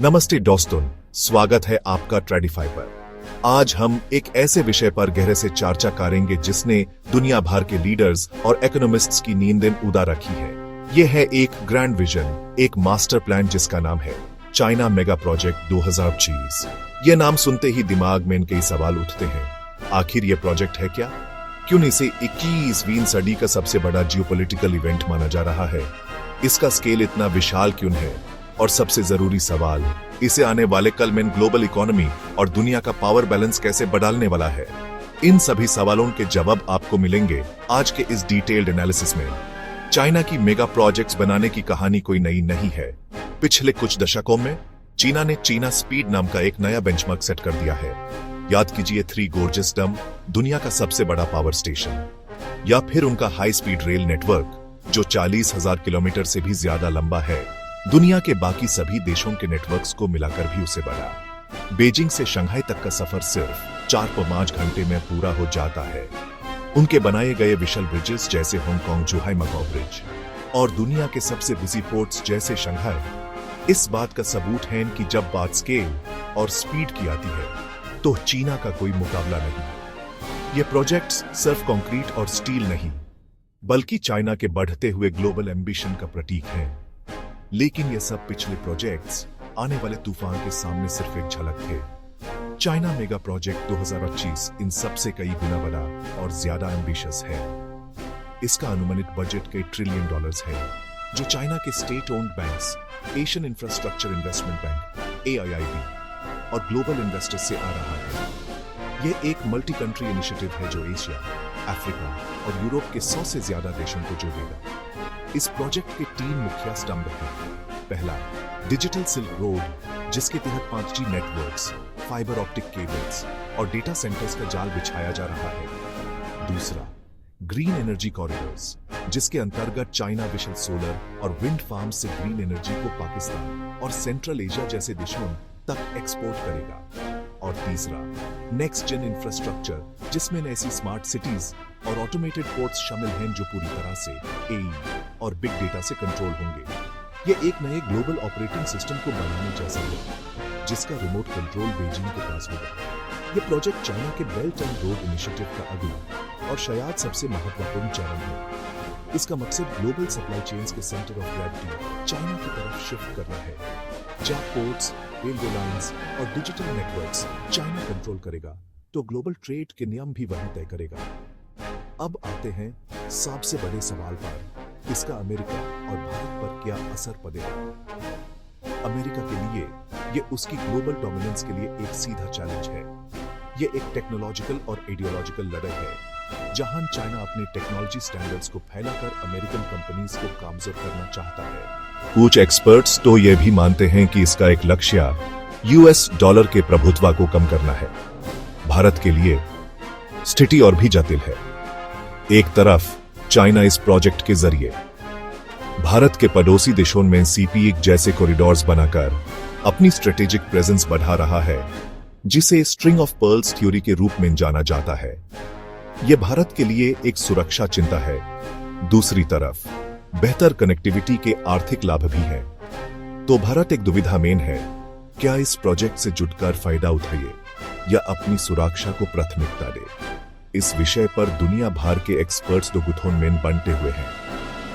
नमस्ते दोस्तों, स्वागत है आपका ट्रेडिफाई पर। आज हम एक ऐसे विषय पर गहरे से चर्चा करेंगे जिसने दुनिया भर के लीडर्स और इकोनॉमिस्ट्स की नींदें उड़ा रखी है। यह है एक ग्रैंड विजन, एक मास्टर प्लान जिसका नाम है चाइना मेगा प्रोजेक्ट 2025। यह नाम सुनते ही दिमाग में कई सवाल उठते हैं। आखिर यह प्रोजेक्ट है क्या? क्यों इसे 21वीं सदी का सबसे बड़ा जियोपॉलिटिकल इवेंट माना जा रहा है? इसका स्केल इतना विशाल क्यों है? और सबसे जरूरी सवाल, इसे आने वाले कल में ग्लोबल इकोनॉमी और दुनिया का पावर बैलेंस कैसे बदलने वाला है? इन सभी सवालों के जवाब आपको मिलेंगे आज के इस डिटेल्ड एनालिसिस में। चाइना की मेगा प्रोजेक्ट्स बनाने की कहानी कोई नई नहीं है। पिछले कुछ दशकों में चीना ने चाइना स्पीड नाम का एक नया बेंचमार्क सेट कर दिया है। याद कीजिए 3 गॉर्जियस डैम, दुनिया का सबसे बड़ा पावर स्टेशन, या फिर उनका हाई स्पीड रेल नेटवर्क जो 40,000 किलोमीटर से भी ज्यादा लंबा है। दुनिया के बाकी सभी देशों के नेटवर्क्स को मिलाकर भी उसे बढ़ा। बीजिंग से शंघाई तक का सफर सिर्फ 4-5 घंटे में पूरा हो जाता है। उनके बनाए गए विशाल ब्रिजेस जैसे हांगकांग जुहाई मकाओ ब्रिज और दुनिया के सबसे बिजी पोर्ट्स जैसे शंघाई इस बात का सबूत है कि जब बात स्केल और स्पीड की आती है तो चीना का कोई मुकाबला नहीं। ये प्रोजेक्ट्स सिर्फ कंक्रीट और स्टील नहीं बल्कि चाइना के बढ़ते हुए ग्लोबल एम्बिशन का प्रतीक है। लेकिन ये सब पिछले प्रोजेक्ट्स आने वाले तूफान के सामने सिर्फ एक झलक थे। चाइना मेगा प्रोजेक्ट 2025 इन सबसे कई गुना बड़ा और ज्यादा एम्बिशियस है। इसका अनुमानित बजट कई ट्रिलियन डॉलर्स है, जो चाइना के state owned banks, Asian infrastructure investment bank AIIB और ग्लोबल इन्वेस्टर्स से आ रहा है। यह एक मल्टी कंट्री इनिशिएटिव है जो एशिया, अफ्रीका और यूरोप के 100 से ज्यादा देशों को जोड़ेगा। इस प्रोजेक्ट के 3 मुख्य स्तंभ हैं। पहला, डिजिटल सिल्क रोड, जिसके तहत 5G networks, fibre optic cables और डेटा सेंटर्स का जाल बिछाया जा रहा है। दूसरा, ग्रीन एनर्जी कॉरिडोर्स, जिसके अंतर्गत चाइना विशाल सोलर और विंड फार्म से ग्रीन एनर्जी को पाकिस्तान और सेंट्रल एशिया जैसे देशों तक एक्सपोर्ट करेगा। और तीसरा, नेक्स्ट जेन इंफ्रास्ट्रक्चर, जिसमें ऐसी स्मार्ट सिटीज और ऑटोमेटेड पोर्ट्स शामिल हैं जो पूरी तरह से AI और बिग डेटा से कंट्रोल होंगे। यह एक नए ग्लोबल ऑपरेटिंग सिस्टम को बनाने जैसा है, जिसका रिमोट कंट्रोल बीजिंग के पास होगा। यह प्रोजेक्ट चाइना के बेल्ट एंड रोड इनिशिएटिव का अगला और शायद सबसे महत्वपूर्ण चरण है। इसका मकसद ग्लोबल सप्लाई चेन्स के सेंटर ऑफ ग्रेविटी चाइना की तरफ शिफ्ट करना है। जहां पोर्ट्स, रेलवे लाइंस और डिजिटल नेटवर्क्स चाइना कंट्रोल करेगा, तो ग्लोबल ट्रेड के नियम भी वही तय करेगा। अब आते हैं सबसे बड़े सवाल पर, इसका अमेरिका और भारत पर क्या असर पड़ेगा? अमेरिका के लिए यह उसकी ग्लोबल डोमिनेंस के लिए एक सीधा चैलेंज है। यह एक टेक्नोलॉजिकल और आइडियोलॉजिकल लड़ाई है, जहां चाइना अपने टेक्नोलॉजी स्टैंडर्ड्स को फैलाकर अमेरिकन कंपनीज को कमजोर करना चाहता है। कुछ एक्सपर्ट्स तो यह भी मानते हैं कि इसका एक लक्ष्य US डॉलर के प्रभुत्व को कम करना है। भारत के लिए स्थिति और भी जटिल है। एक तरफ चाइना इस प्रोजेक्ट के जरिए भारत के पड़ोसी देशों में CPE जैसे कॉरिडोर्स बनाकर अपनी स्ट्रेटेजिक प्रेजेंस बढ़ा रहा है, जिसे स्ट्रिंग ऑफ पर्ल्स थ्योरी के रूप में जाना जाता है। यह भारत के लिए एक सुरक्षा चिंता है। दूसरी तरफ बेहतर कनेक्टिविटी के आर्थिक लाभ भी हैं। तो भारत एक दुविधा में है, क्या इस प्रोजेक्ट से जुटकर फायदा उठाए या अपनी सुरक्षा को प्राथमिकता दे? इस विषय पर दुनिया भर के एक्सपर्ट्स दो गुथों में बंटे हुए हैं।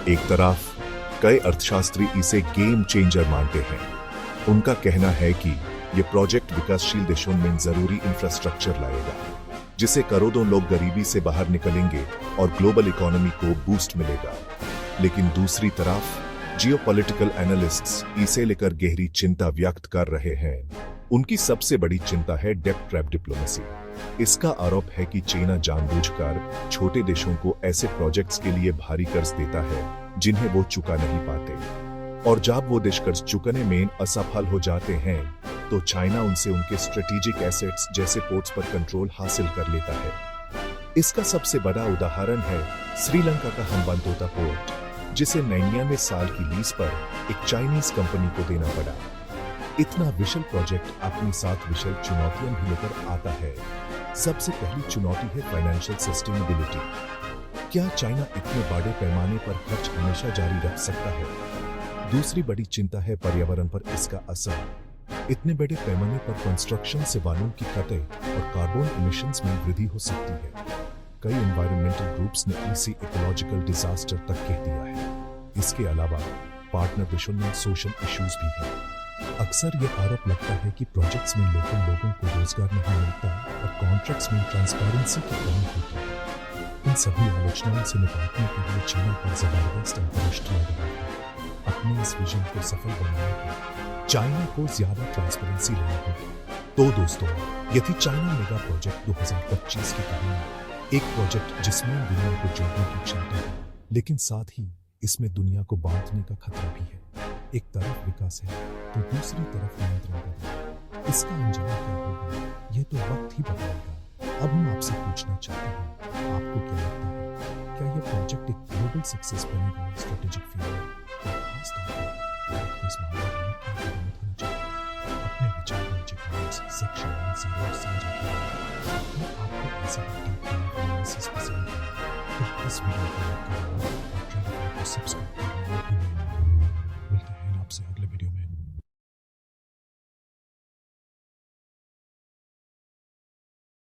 एक तरफ कई अर्थशास्त्री इसे गेम चेंजर मानते हैं। उनका कहना है कि यह प्रोजेक्ट विकासशील देशों में जरूरी इंफ्रास्ट्रक्चर लाएगा, जिससे करोड़ों लोग गरीबी से बाहर निकलेंगे और ग्लोबल इकोनॉमी को बूस्ट मिलेगा। लेकिन दूसरी तरफ जियोपॉलिटिकल एनालिस्ट्स इसे लेकर गहरी चिंता व्यक्त कर रहे हैं। उनकी सबसे बड़ी चिंता है डेब्ट ट्रैप डिप्लोमेसी। इसका आरोप है कि चीन जानबूझकर छोटे देशों को ऐसे प्रोजेक्ट्स के लिए भारी कर्ज देता है जिन्हें वो चुका नहीं पाते, और जब वो देश कर्ज चुकाने में असफल हो जाते हैं तो चाइना उनसे उनके स्ट्रेटेजिक एसेट्स जैसे पोर्ट्स पर कंट्रोल हासिल कर लेता है। इसका सबसे बड़ा उदाहरण है श्रीलंका का हम्बंतोटा पोर्ट, जिसे 99 साल की लीज पर एक चाइनीज कंपनी को देना पड़ा। इतना विशाल प्रोजेक्ट अपने साथ विशाल चुनौतियां भी लेकर आता है। सबसे पहली चुनौती है फाइनेंशियल सस्टेनेबिलिटी। क्या चाइना इतने बड़े पैमाने पर खर्च हमेशा जारी रख सकता है? दूसरी बड़ी चिंता है पर्यावरण पर इसका असर। इतने बड़े पैमाने पर कंस्ट्रक्शन से वायु की कटाई और कार्बन इमिशंस में वृद्धि हो सकती है। कई एनवायरमेंटल ग्रुप्स ने इसे इकोलॉजिकल डिजास्टर तक कह दिया है। इसके अलावा पार्टनर देशों में सोशल इश्यूज भी हैं। अक्सर यह आरोप लगता है कि प्रोजेक्ट्स में लोगों को रोजगार नहीं मिलता और कॉन्ट्रैक्ट्स में ट्रांसपेरेंसी की कमी होती है। इन सभी आलोचनाओं से निपटने के लिए चाइना पर जबरदस्त अंतर्राष्ट्रीय दबाव है। अपने इस विजन को सफल बनाने के लिए चाइना को ज्यादा ट्रांसपेरेंसी लेनी होगी। तो दोस्तों, यदि चाइना मेगा प्रोजेक्ट 2025 की कहानी, एक प्रोजेक्ट जिसमें दुनिया को जोड़ने की क्षमता है, लेकिन साथ ही इसमें दुनिया को बांटने का खतरा भी है। एक तरफ विकास है तो दूसरी तरफ नियंत्रण करना। इसका अंजाम क्या होगा, यह तो वक्त ही बताएगा। अब हम आपसे पूछना चाहते हैं, आपको क्या लगता है, क्या यह प्रोजेक्ट एक ग्लोबल सक्सेस बनेगा स्ट्रेटेजिक फील्ड में? और खास तौर पर भारत को इस मामले में क्या कदम उठाना चाहिए? अपने विचार नीचे कमेंट्स सेक्शन में जरूर साझा करें। अगर आपको ऐसे एनालिसिस पसंद है तो इस वीडियो को लाइक करें और चैनल को सब्सक्राइब